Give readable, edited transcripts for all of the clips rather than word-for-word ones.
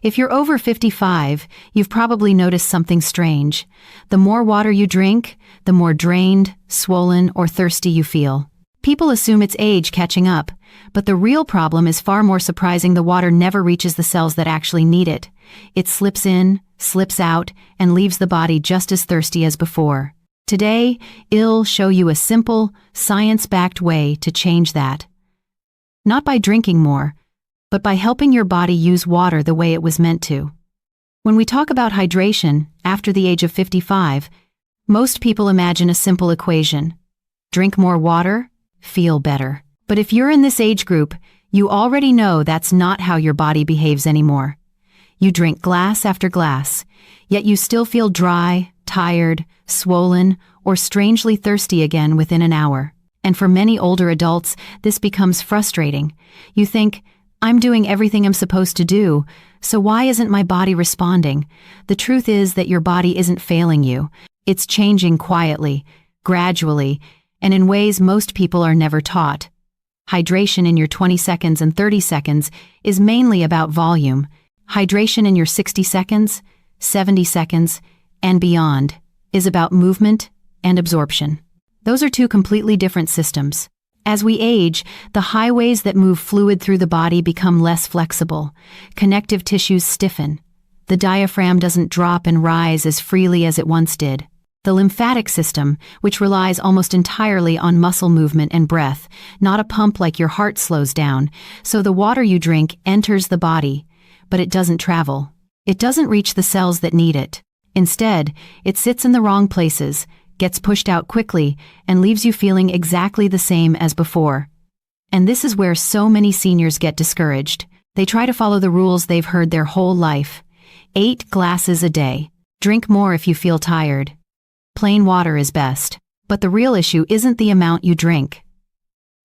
If you're over 55, you've probably noticed something strange. The more water you drink, the more drained, swollen, or thirsty you feel. People assume it's age catching up, but the real problem is far more surprising. The water never reaches the cells that actually need it. It slips in, slips out, and leaves the body just as thirsty as before. Today, I'll show you a simple, science-backed way to change that. Not by drinking more, but by helping your body use water the way it was meant to. When we talk about hydration after the age of 55, most people imagine a simple equation. Drink more water, feel better. But if you're in this age group, you already know that's not how your body behaves anymore. You drink glass after glass, yet you still feel dry, tired, swollen, or strangely thirsty again within an hour. And for many older adults, this becomes frustrating. You think, I'm doing everything I'm supposed to do, so why isn't my body responding? The truth is that your body isn't failing you. It's changing quietly, gradually, and in ways most people are never taught. Hydration in your 20 seconds and 30 seconds is mainly about volume. Hydration in your 60 seconds, 70 seconds, and beyond is about movement and absorption. Those are two completely different systems. As we age, the highways that move fluid through the body become less flexible. Connective tissues stiffen. The diaphragm doesn't drop and rise as freely as it once did. The lymphatic system, which relies almost entirely on muscle movement and breath, not a pump like your heart, slows down, so the water you drink enters the body, but it doesn't travel. It doesn't reach the cells that need it. Instead, it sits in the wrong places, gets pushed out quickly, and leaves you feeling exactly the same as before. And this is where so many seniors get discouraged. They try to follow the rules they've heard their whole life. 8 glasses a day. Drink more if you feel tired. Plain water is best. But the real issue isn't the amount you drink.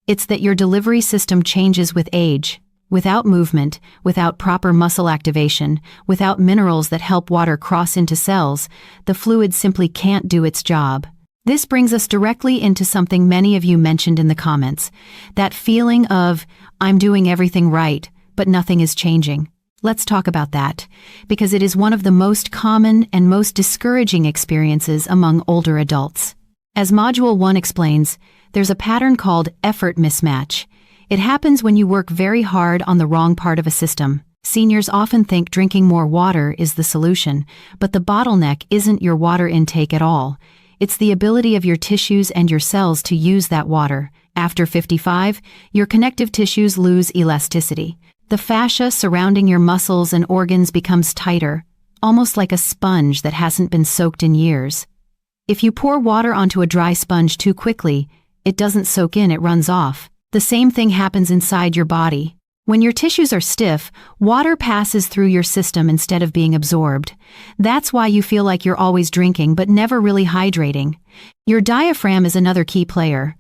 It's that your delivery system changes with age. Without movement, without proper muscle activation, without minerals that help water cross into cells, the fluid simply can't do its job. This brings us directly into something many of you mentioned in the comments. That feeling of, I'm doing everything right, but nothing is changing. Let's talk about that, because it is one of the most common and most discouraging experiences among older adults. As Module 1 explains, there's a pattern called effort mismatch. It happens when you work very hard on the wrong part of a system. Seniors often think drinking more water is the solution, but the bottleneck isn't your water intake at all. It's the ability of your tissues and your cells to use that water. After 55, your connective tissues lose elasticity. The fascia surrounding your muscles and organs becomes tighter, almost like a sponge that hasn't been soaked in years. If you pour water onto a dry sponge too quickly, it doesn't soak in, it runs off. The same thing happens inside your body. When your tissues are stiff, water passes through your system instead of being absorbed. That's why you feel like you're always drinking but never really hydrating. Your diaphragm is another key player.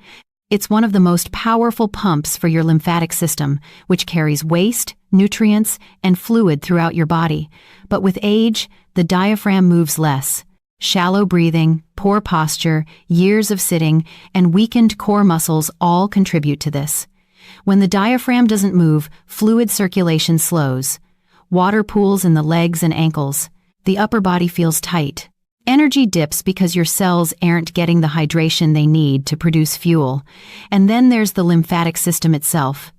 It's one of the most powerful pumps for your lymphatic system, which carries waste, nutrients, and fluid throughout your body. But with age, the diaphragm moves less. Shallow breathing, poor posture, years of sitting, and weakened core muscles all contribute to this. When the diaphragm doesn't move, fluid circulation slows. Water pools in the legs and ankles. The upper body feels tight. Energy dips because your cells aren't getting the hydration they need to produce fuel. And then there's the lymphatic system itself.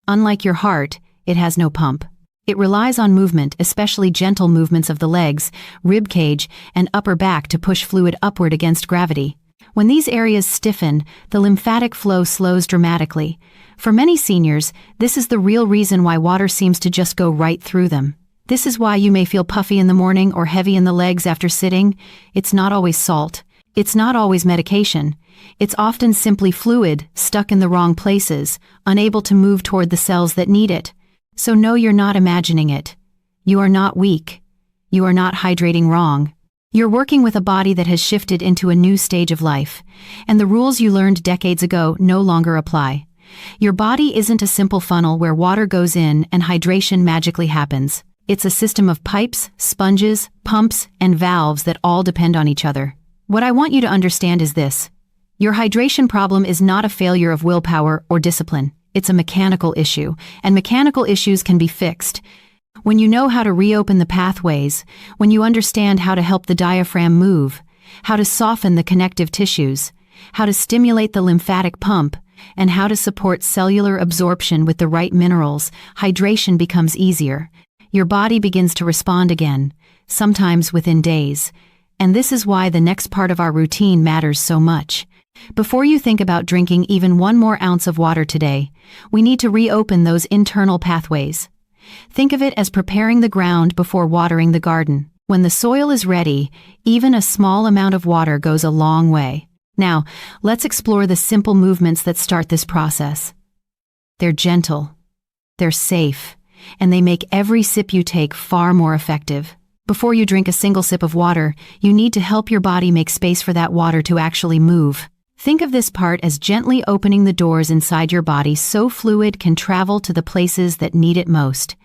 Unlike your heart, it has no pump. It relies on movement, especially gentle movements of the legs, rib cage, and upper back to push fluid upward against gravity. When these areas stiffen, the lymphatic flow slows dramatically. For many seniors, this is the real reason why water seems to just go right through them. This is why you may feel puffy in the morning or heavy in the legs after sitting. It's not always salt. It's not always medication. It's often simply fluid, stuck in the wrong places, unable to move toward the cells that need it. So no, you're not imagining it. You are not weak. You are not hydrating wrong. You're working with a body that has shifted into a new stage of life, and the rules you learned decades ago no longer apply. Your body isn't a simple funnel where water goes in and hydration magically happens. It's a system of pipes, sponges, pumps, and valves that all depend on each other. What I want you to understand is this. Your hydration problem is not a failure of willpower or discipline. It's a mechanical issue, and mechanical issues can be fixed. When you know how to reopen the pathways, when you understand how to help the diaphragm move, how to soften the connective tissues, how to stimulate the lymphatic pump, and how to support cellular absorption with the right minerals, hydration becomes easier. Your body begins to respond again, sometimes within days. And this is why the next part of our routine matters so much. Before you think about drinking even 1 more ounce of water today, we need to reopen those internal pathways. Think of it as preparing the ground before watering the garden. When the soil is ready, even a small amount of water goes a long way. Now, let's explore the simple movements that start this process. They're gentle, they're safe, and they make every sip you take far more effective. Before you drink a single sip of water, you need to help your body make space for that water to actually move. Think of this part as gently opening the doors inside your body so fluid can travel to the places that need it most.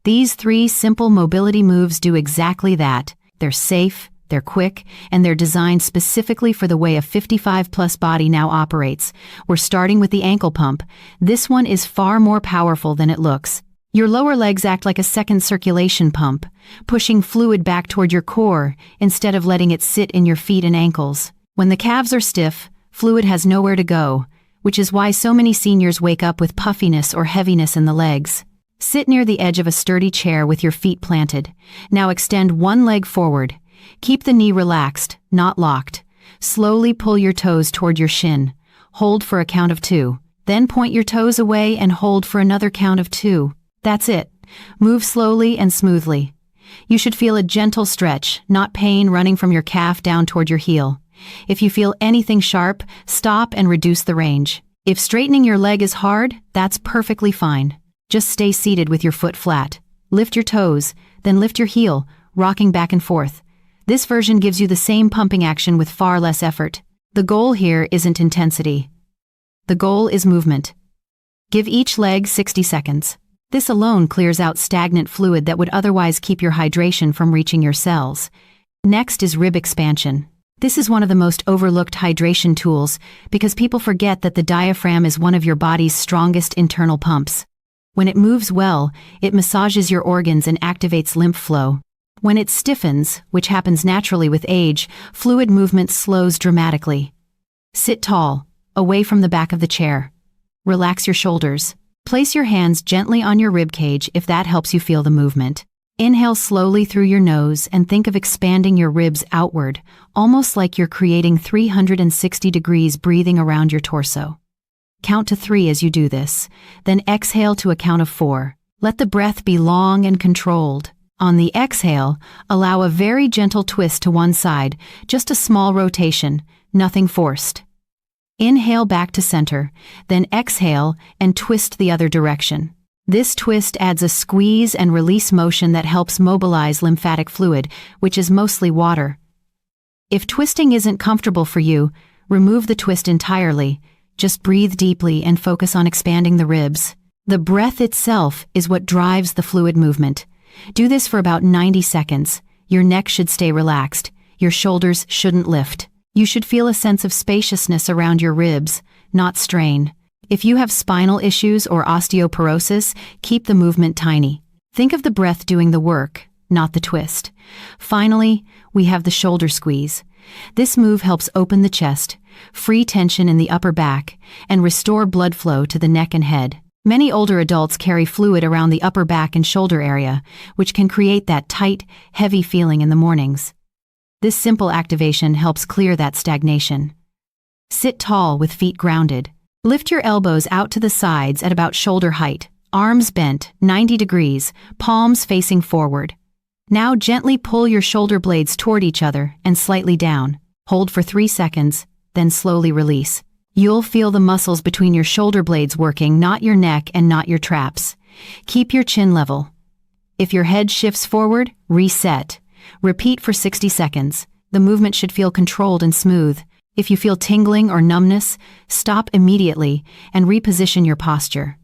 These 3 simple mobility moves do exactly that. They're safe, they're quick, and they're designed specifically for the way a 55-plus body now operates. We're starting with the ankle pump. This one is far more powerful than it looks. Your lower legs act like a second circulation pump, pushing fluid back toward your core instead of letting it sit in your feet and ankles. When the calves are stiff, fluid has nowhere to go, which is why so many seniors wake up with puffiness or heaviness in the legs. Sit near the edge of a sturdy chair with your feet planted. Now extend one leg forward. Keep the knee relaxed, not locked. Slowly pull your toes toward your shin. Hold for a count of 2. Then point your toes away and hold for another count of 2. That's it. Move slowly and smoothly. You should feel a gentle stretch, not pain running from your calf down toward your heel. If you feel anything sharp, stop and reduce the range. If straightening your leg is hard, that's perfectly fine. Just stay seated with your foot flat. Lift your toes, then lift your heel, rocking back and forth. This version gives you the same pumping action with far less effort. The goal here isn't intensity. The goal is movement. Give each leg 60 seconds. This alone clears out stagnant fluid that would otherwise keep your hydration from reaching your cells. Next is rib expansion. This is one of the most overlooked hydration tools because people forget that the diaphragm is one of your body's strongest internal pumps. When it moves well, it massages your organs and activates lymph flow. When it stiffens, which happens naturally with age, fluid movement slows dramatically. Sit tall, away from the back of the chair. Relax your shoulders. Place your hands gently on your rib cage if that helps you feel the movement. Inhale slowly through your nose and think of expanding your ribs outward, almost like you're creating 360 degrees breathing around your torso. Count to 3 as you do this, then exhale to a count of 4. Let the breath be long and controlled. On the exhale, allow a very gentle twist to one side, just a small rotation, nothing forced. Inhale back to center, then exhale and twist the other direction. This twist adds a squeeze and release motion that helps mobilize lymphatic fluid, which is mostly water. If twisting isn't comfortable for you, remove the twist entirely. Just breathe deeply and focus on expanding the ribs. The breath itself is what drives the fluid movement. Do this for about 90 seconds. Your neck should stay relaxed. Your shoulders shouldn't lift. You should feel a sense of spaciousness around your ribs, not strain. If you have spinal issues or osteoporosis, keep the movement tiny. Think of the breath doing the work, not the twist. Finally, we have the shoulder squeeze. This move helps open the chest, free tension in the upper back, and restore blood flow to the neck and head. Many older adults carry fluid around the upper back and shoulder area, which can create that tight, heavy feeling in the mornings. This simple activation helps clear that stagnation. Sit tall with feet grounded. Lift your elbows out to the sides at about shoulder height, arms bent 90 degrees, palms facing forward. Now gently pull your shoulder blades toward each other and slightly down. Hold for 3 seconds, then slowly release. You'll feel the muscles between your shoulder blades working, not your neck and not your traps. Keep your chin level. If your head shifts forward, reset. Repeat for 60 seconds. The movement should feel controlled and smooth. If you feel tingling or numbness, stop immediately and reposition your posture.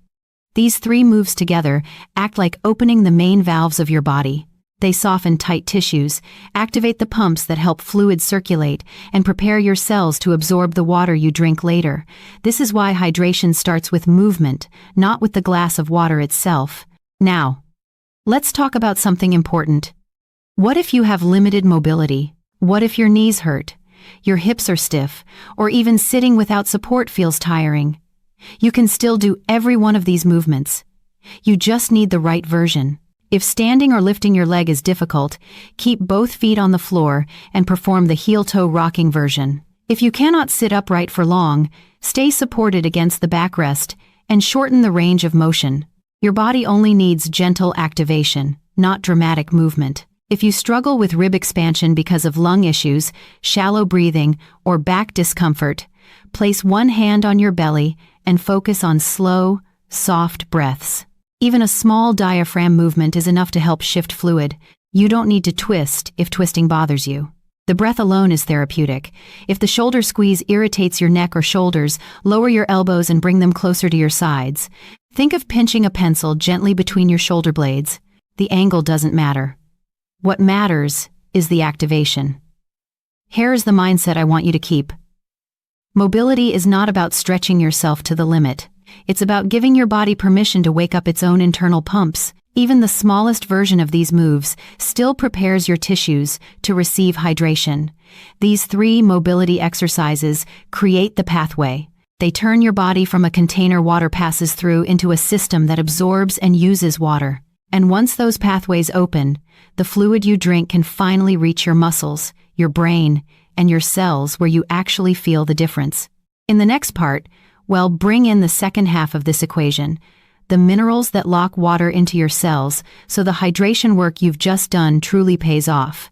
These 3 moves together act like opening the main valves of your body. They soften tight tissues, activate the pumps that help fluid circulate, and prepare your cells to absorb the water you drink later. This is why hydration starts with movement, not with the glass of water itself. Now, Let's talk about something important. What if you have limited mobility? What if your knees hurt, your hips are stiff, or even sitting without support feels tiring? You can still do every one of these movements. You just need the right version. If standing or lifting your leg is difficult, keep both feet on the floor and perform the heel-toe rocking version. If you cannot sit upright for long, stay supported against the backrest and shorten the range of motion. Your body only needs gentle activation, not dramatic movement. If you struggle with rib expansion because of lung issues, shallow breathing, or back discomfort, place one hand on your belly and focus on slow, soft breaths. Even a small diaphragm movement is enough to help shift fluid. You don't need to twist if twisting bothers you. The breath alone is therapeutic. If the shoulder squeeze irritates your neck or shoulders, lower your elbows and bring them closer to your sides. Think of pinching a pencil gently between your shoulder blades. The angle doesn't matter. What matters is the activation. Here is the mindset I want you to keep. Mobility is not about stretching yourself to the limit. It's about giving your body permission to wake up its own internal pumps. Even the smallest version of these moves still prepares your tissues to receive hydration. These 3 mobility exercises create the pathway. They turn your body from a container water passes through into a system that absorbs and uses water. And once those pathways open, the fluid you drink can finally reach your muscles, your brain, and your cells where you actually feel the difference. In the next part, bring in the second half of this equation, the minerals that lock water into your cells, so the hydration work you've just done truly pays off.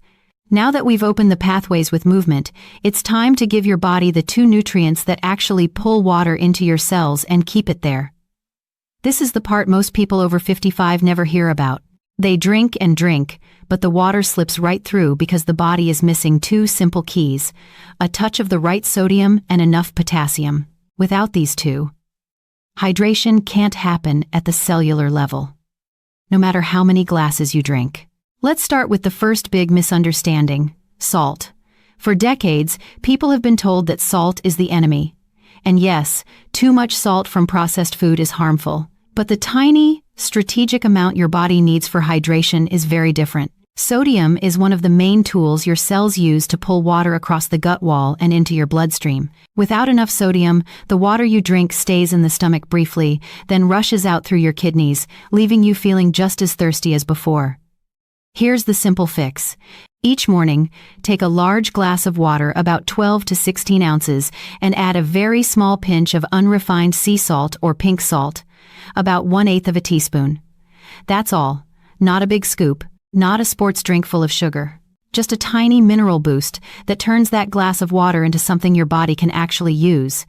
Now that we've opened the pathways with movement, it's time to give your body the 2 nutrients that actually pull water into your cells and keep it there. This is the part most people over 55 never hear about. They drink and drink, but the water slips right through because the body is missing 2 simple keys: a touch of the right sodium and enough potassium. Without these 2, hydration can't happen at the cellular level, no matter how many glasses you drink. Let's start with the first big misunderstanding: salt. For decades, people have been told that salt is the enemy. And yes, too much salt from processed food is harmful. But the tiny, strategic amount your body needs for hydration is very different. Sodium is one of the main tools your cells use to pull water across the gut wall and into your bloodstream. Without enough sodium, the water you drink stays in the stomach briefly, then rushes out through your kidneys, leaving you feeling just as thirsty as before. Here's the simple fix. Each morning, take a large glass of water, about 12 to 16 ounces, and add a very small pinch of unrefined sea salt or pink salt, about 1/8 of a teaspoon. That's all. Not a big scoop. Not a sports drink full of sugar. Just a tiny mineral boost that turns that glass of water into something your body can actually use.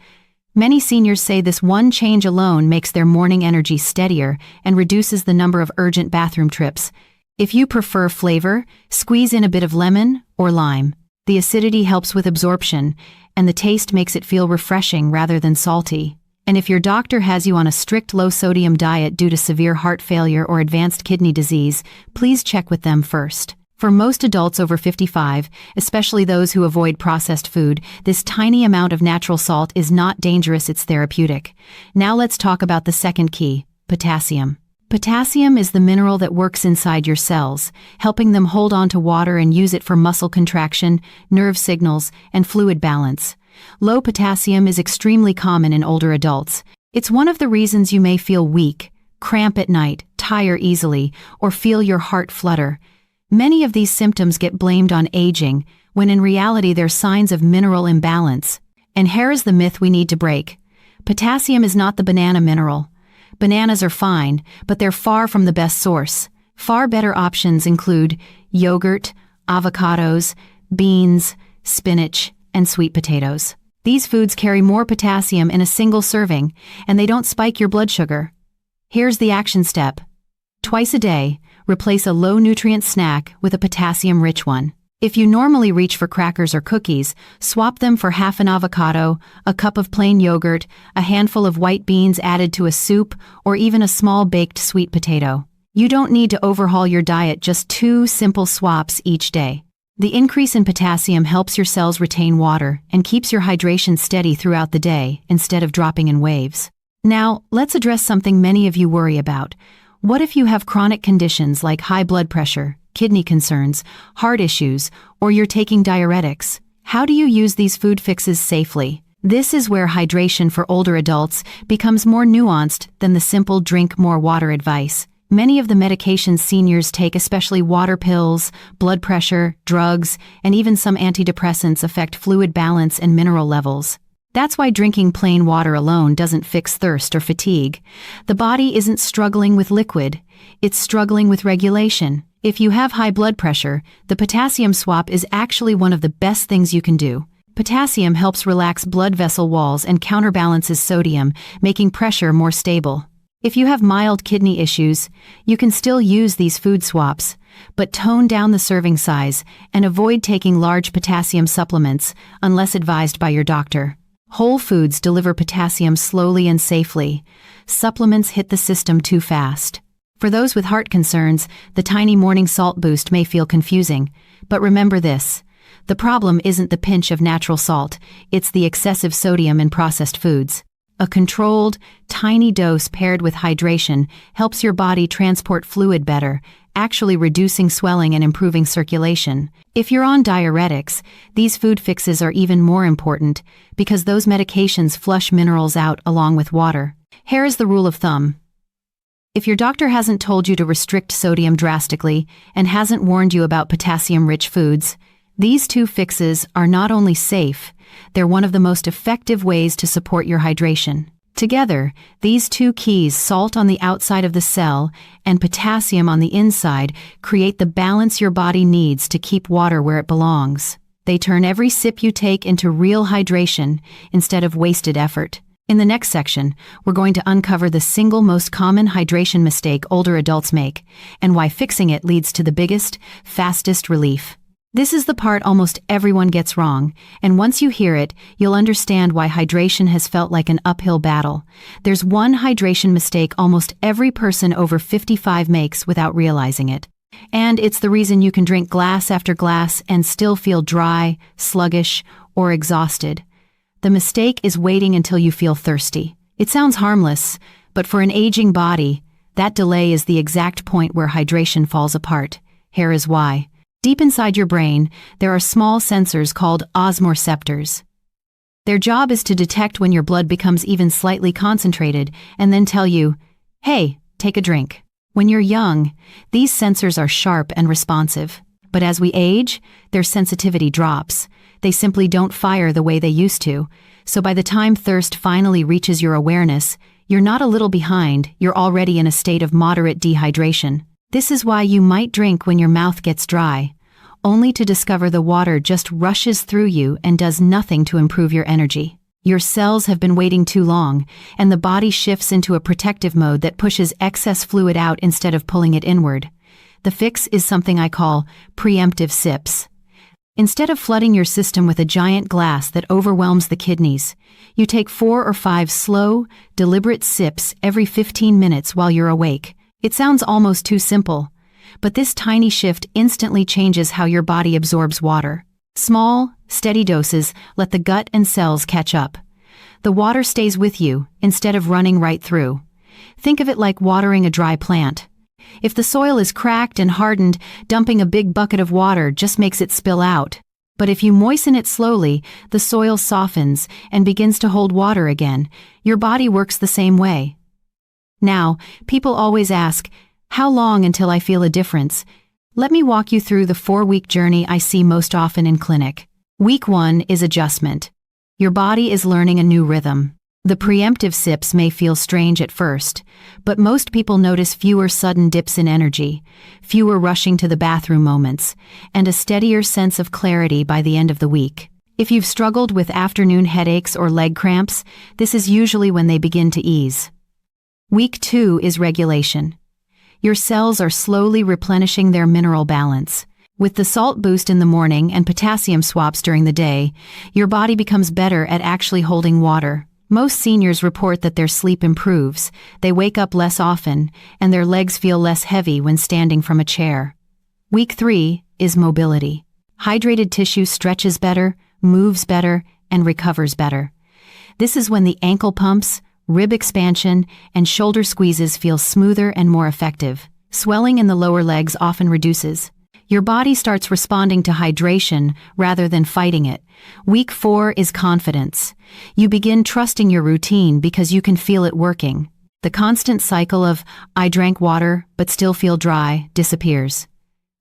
Many seniors say this one change alone makes their morning energy steadier and reduces the number of urgent bathroom trips. If you prefer flavor, squeeze in a bit of lemon or lime. The acidity helps with absorption, and the taste makes it feel refreshing rather than salty. And if your doctor has you on a strict low-sodium diet due to severe heart failure or advanced kidney disease, please check with them first. For most adults over 55, especially those who avoid processed food, this tiny amount of natural salt is not dangerous, it's therapeutic. Now let's talk about the second key: potassium. Potassium is the mineral that works inside your cells, helping them hold on to water and use it for muscle contraction, nerve signals, and fluid balance. Low potassium is extremely common in older adults. It's one of the reasons you may feel weak, cramp at night, tire easily, or feel your heart flutter. Many of these symptoms get blamed on aging, when in reality they're signs of mineral imbalance. And here is the myth we need to break. Potassium is not the banana mineral. Bananas are fine, but they're far from the best source. Far better options include yogurt, avocados, beans, spinach, and sweet potatoes. These foods carry more potassium in a single serving, and they don't spike your blood sugar. Here's the action step. Twice a day, replace a low-nutrient snack with a potassium-rich one. If you normally reach for crackers or cookies, swap them for half an avocado, a cup of plain yogurt, a handful of white beans added to a soup, or even a small baked sweet potato. You don't need to overhaul your diet, just 2 simple swaps each day. The increase in potassium helps your cells retain water and keeps your hydration steady throughout the day instead of dropping in waves. Now, let's address something many of you worry about. What if you have chronic conditions like high blood pressure, kidney concerns, heart issues, or you're taking diuretics? How do you use these food fixes safely? This is where hydration for older adults becomes more nuanced than the simple drink more water advice. Many of the medications seniors take, especially water pills, blood pressure, drugs, and even some antidepressants, affect fluid balance and mineral levels. That's why drinking plain water alone doesn't fix thirst or fatigue. The body isn't struggling with liquid, it's struggling with regulation. If you have high blood pressure, the potassium swap is actually one of the best things you can do. Potassium helps relax blood vessel walls and counterbalances sodium, making pressure more stable. If you have mild kidney issues, you can still use these food swaps, but tone down the serving size and avoid taking large potassium supplements unless advised by your doctor. Whole foods deliver potassium slowly and safely. Supplements hit the system too fast. For those with heart concerns, the tiny morning salt boost may feel confusing, but remember this. The problem isn't the pinch of natural salt, it's the excessive sodium in processed foods. A controlled, tiny dose paired with hydration helps your body transport fluid better, actually reducing swelling and improving circulation. If you're on diuretics, these food fixes are even more important because those medications flush minerals out along with water. Here is the rule of thumb. If your doctor hasn't told you to restrict sodium drastically and hasn't warned you about potassium-rich foods, these two fixes are not only safe, they're one of the most effective ways to support your hydration. Together, these two keys, salt on the outside of the cell and potassium on the inside, create the balance your body needs to keep water where it belongs. They turn every sip you take into real hydration instead of wasted effort. In the next section, we're going to uncover the single most common hydration mistake older adults make and why fixing it leads to the biggest, fastest relief. This is the part almost everyone gets wrong, and once you hear it, you'll understand why hydration has felt like an uphill battle. There's one hydration mistake almost every person over 55 makes without realizing it. And it's the reason you can drink glass after glass and still feel dry, sluggish, or exhausted. The mistake is waiting until you feel thirsty. It sounds harmless, but for an aging body, that delay is the exact point where hydration falls apart. Here is why. Deep inside your brain, there are small sensors called osmoreceptors. Their job is to detect when your blood becomes even slightly concentrated and then tell you, hey, take a drink. When you're young, these sensors are sharp and responsive. But as we age, their sensitivity drops. They simply don't fire the way they used to. So by the time thirst finally reaches your awareness, you're not a little behind, you're already in a state of moderate dehydration. This is why you might drink when your mouth gets dry, only to discover the water just rushes through you and does nothing to improve your energy. Your cells have been waiting too long, and the body shifts into a protective mode that pushes excess fluid out instead of pulling it inward. The fix is something I call preemptive sips. Instead of flooding your system with a giant glass that overwhelms the kidneys, you take 4 or 5 slow, deliberate sips every 15 minutes while you're awake. It sounds almost too simple, but this tiny shift instantly changes how your body absorbs water. Small, steady doses let the gut and cells catch up. The water stays with you instead of running right through. Think of it like watering a dry plant. If the soil is cracked and hardened, dumping a big bucket of water just makes it spill out. But if you moisten it slowly, the soil softens and begins to hold water again. Your body works the same way. Now, people always ask, how long until I feel a difference? Let me walk you through the 4-week journey I see most often in clinic. Week 1 is adjustment. Your body is learning a new rhythm. The preemptive sips may feel strange at first, but most people notice fewer sudden dips in energy, fewer rushing to the bathroom moments, and a steadier sense of clarity by the end of the week. If you've struggled with afternoon headaches or leg cramps, this is usually when they begin to ease. Week 2 is regulation. Your cells are slowly replenishing their mineral balance. With the salt boost in the morning and potassium swaps during the day, your body becomes better at actually holding water. Most seniors report that their sleep improves, they wake up less often, and their legs feel less heavy when standing from a chair. Week 3 is mobility. Hydrated tissue stretches better, moves better, and recovers better. This is when the ankle pumps, rib expansion, and shoulder squeezes feel smoother and more effective. Swelling in the lower legs often reduces. Your body starts responding to hydration rather than fighting it. Week 4 is confidence. You begin trusting your routine because you can feel it working. The constant cycle of, "I drank water but still feel dry," disappears.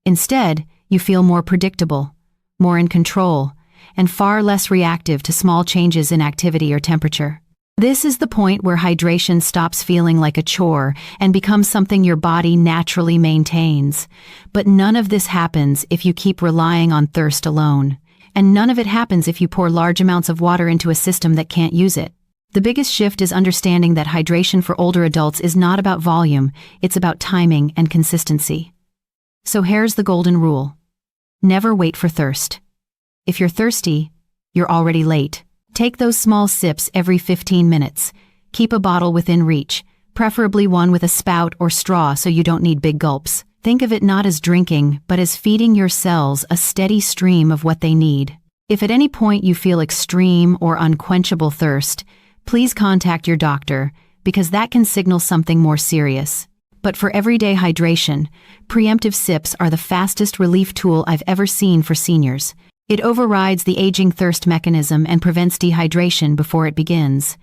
Instead, you feel more predictable, more in control, and far less reactive to small changes in activity or temperature. This is the point where hydration stops feeling like a chore and becomes something your body naturally maintains. But none of this happens if you keep relying on thirst alone. And none of it happens if you pour large amounts of water into a system that can't use it. The biggest shift is understanding that hydration for older adults is not about volume, it's about timing and consistency. So here's the golden rule. Never wait for thirst. If you're thirsty, you're already late. Take those small sips every 15 minutes. Keep a bottle within reach, preferably one with a spout or straw so you don't need big gulps. Think of it not as drinking, but as feeding your cells a steady stream of what they need. If at any point you feel extreme or unquenchable thirst, please contact your doctor, because that can signal something more serious. But for everyday hydration, preemptive sips are the fastest relief tool I've ever seen for seniors. It overrides the aging thirst mechanism and prevents dehydration before it begins.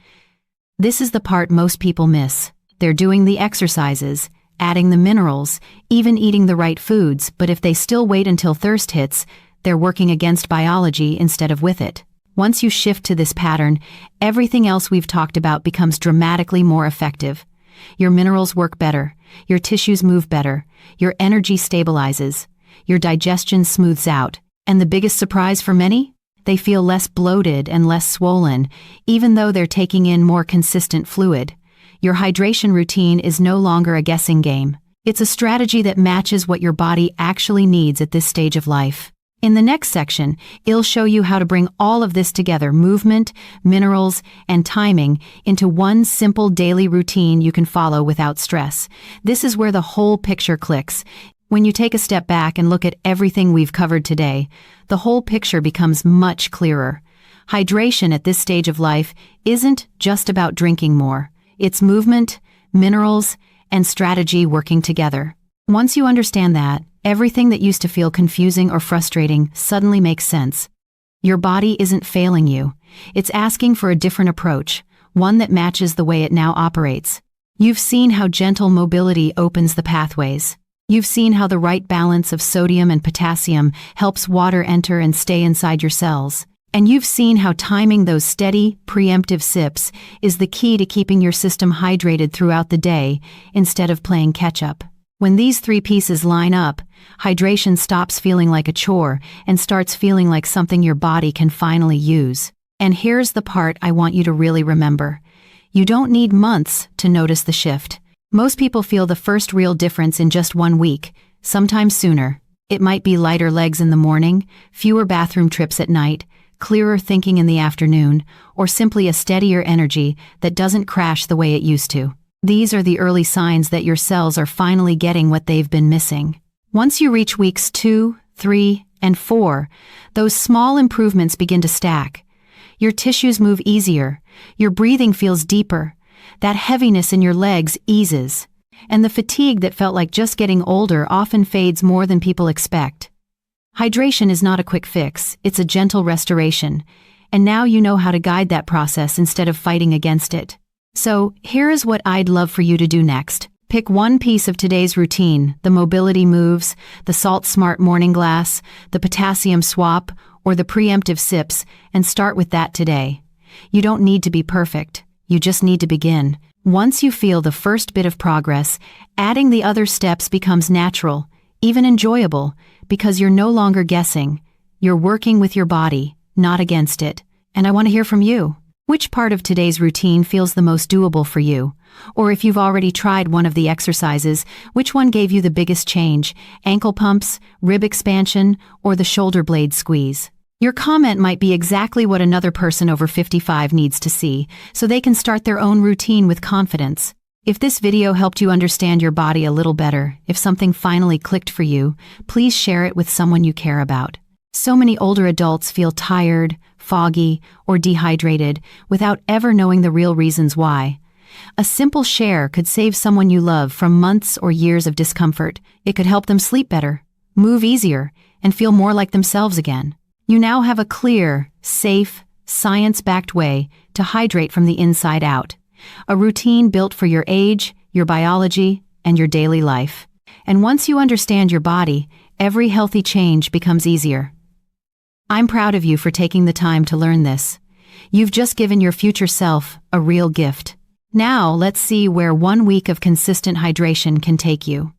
This is the part most people miss. They're doing the exercises, adding the minerals, even eating the right foods, but if they still wait until thirst hits, they're working against biology instead of with it. Once you shift to this pattern, everything else we've talked about becomes dramatically more effective. Your minerals work better, your tissues move better, your energy stabilizes, your digestion smooths out. And the biggest surprise for many? They feel less bloated and less swollen, even though they're taking in more consistent fluid. Your hydration routine is no longer a guessing game. It's a strategy that matches what your body actually needs at this stage of life. In the next section, it'll show you how to bring all of this together, movement, minerals, and timing, into one simple daily routine you can follow without stress. This is where the whole picture clicks. When you take a step back and look at everything we've covered today, the whole picture becomes much clearer. Hydration at this stage of life isn't just about drinking more. It's movement, minerals, and strategy working together. Once you understand that, everything that used to feel confusing or frustrating suddenly makes sense. Your body isn't failing you. It's asking for a different approach, one that matches the way it now operates. You've seen how gentle mobility opens the pathways. You've seen how the right balance of sodium and potassium helps water enter and stay inside your cells. And you've seen how timing those steady, preemptive sips is the key to keeping your system hydrated throughout the day instead of playing catch-up. When these three pieces line up, hydration stops feeling like a chore and starts feeling like something your body can finally use. And here's the part I want you to really remember. You don't need months to notice the shift. Most people feel the first real difference in just 1 week, sometimes sooner. It might be lighter legs in the morning, fewer bathroom trips at night, clearer thinking in the afternoon, or simply a steadier energy that doesn't crash the way it used to. These are the early signs that your cells are finally getting what they've been missing. Once you reach weeks 2, 3, and 4, those small improvements begin to stack. Your tissues move easier, your breathing feels deeper, that heaviness in your legs eases, and the fatigue that felt like just getting older often fades more than people expect. Hydration is not a quick fix, it's a gentle restoration, and now you know how to guide that process instead of fighting against it. So, here is what I'd love for you to do next. Pick one piece of today's routine, the mobility moves, the Salt Smart morning glass, the potassium swap, or the preemptive sips, and start with that today. You don't need to be perfect. You just need to begin. Once you feel the first bit of progress, adding the other steps becomes natural, even enjoyable, because you're no longer guessing. You're working with your body, not against it. And I want to hear from you. Which part of today's routine feels the most doable for you? Or if you've already tried one of the exercises, which one gave you the biggest change? Ankle pumps, rib expansion, or the shoulder blade squeeze? Your comment might be exactly what another person over 55 needs to see, so they can start their own routine with confidence. If this video helped you understand your body a little better, if something finally clicked for you, please share it with someone you care about. So many older adults feel tired, foggy, or dehydrated without ever knowing the real reasons why. A simple share could save someone you love from months or years of discomfort. It could help them sleep better, move easier, and feel more like themselves again. You now have a clear, safe, science-backed way to hydrate from the inside out. A routine built for your age, your biology, and your daily life. And once you understand your body, every healthy change becomes easier. I'm proud of you for taking the time to learn this. You've just given your future self a real gift. Now let's see where 1 week of consistent hydration can take you.